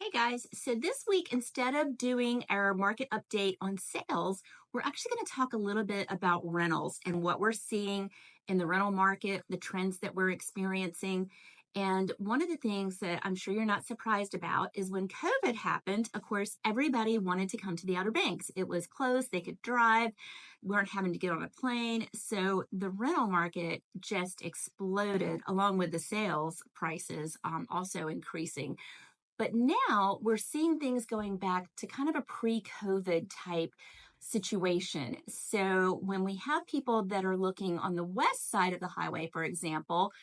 Hey guys, so this week, instead of doing our market update on sales, we're actually going to talk a little bit about rentals and what we're seeing in the rental market, the trends that we're experiencing. And one of the things that I'm sure you're not surprised about is when COVID happened, of course, everybody wanted to come to the Outer Banks. It was close, they could drive, weren't having to get on a plane. So the rental market just exploded along with the sales prices also increasing. But now we're seeing things going back to kind of a pre-COVID type situation. So when we have people that are looking on the west side of the highway, for example,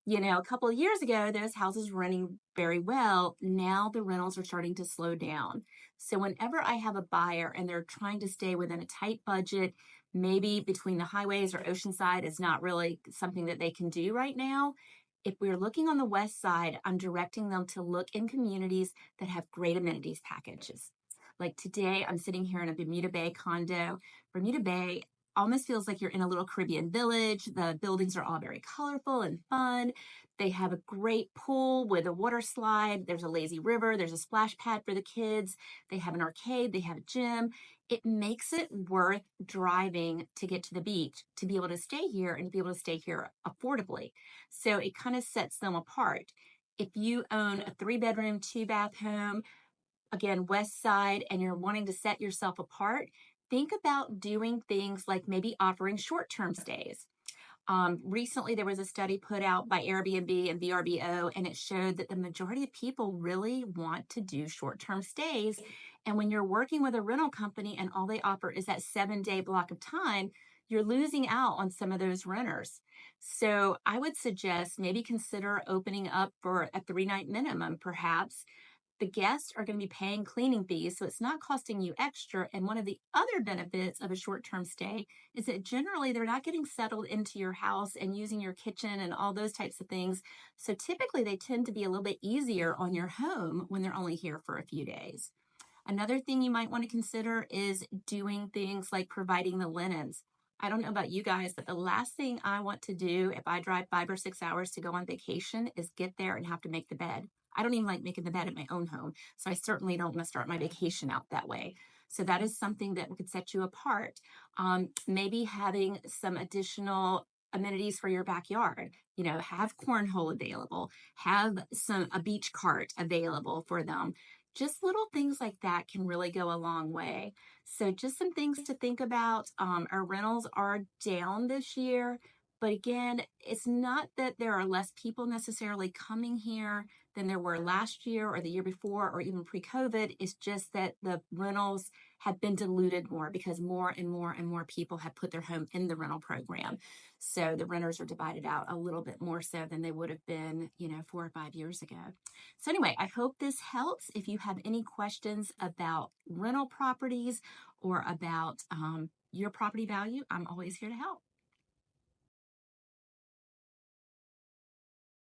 a couple of years ago, those houses were renting very well. Now the rentals are starting to slow down. So whenever I have a buyer and they're trying to stay within a tight budget, maybe between the highways or Oceanside is not really something that they can do right now. If we're looking on the west side, I'm directing them to look in communities that have great amenities packages. Like today, I'm sitting here in a Bermuda Bay condo. Bermuda Bay almost feels like you're in a little Caribbean village. The buildings are all very colorful and fun. They have a great pool with a water slide. There's a lazy river. There's a splash pad for the kids. They have an arcade. They have a gym. It makes it worth driving to get to the beach, to be able to stay here and to be able to stay here affordably. So it kind of sets them apart. If you own a 3-bedroom, 2-bath home, again, west side, and you're wanting to set yourself apart, think about doing things like maybe offering short-term stays. Recently, there was a study put out by Airbnb and VRBO, and it showed that the majority of people really want to do short-term stays. And when you're working with a rental company and all they offer is that 7-day block of time, you're losing out on some of those renters. So I would suggest maybe consider opening up for a 3-night minimum, perhaps. The guests are going to be paying cleaning fees, so it's not costing you extra. And one of the other benefits of a short-term stay is that generally they're not getting settled into your house and using your kitchen and all those types of things. So typically they tend to be a little bit easier on your home when they're only here for a few days. Another thing you might want to consider is doing things like providing the linens. I don't know about you guys, but the last thing I want to do if I drive 5 or 6 hours to go on vacation is get there and have to make the bed. I don't even like making the bed at my own home, so I certainly don't want to start my vacation out that way. So that is something that could set you apart. Maybe having some additional amenities for your backyard. Have cornhole available, have a beach cart available for them. Just little things like that can really go a long way. So just some things to think about. Our rentals are down this year, but again, it's not that there are less people necessarily coming here than there were last year or the year before or even pre-COVID. It's just that the rentals have been diluted more because more and more and more people have put their home in the rental program. So the renters are divided out a little bit more so than they would have been, 4 or 5 years ago. So anyway, I hope this helps. If you have any questions about rental properties or about your property value, I'm always here to help.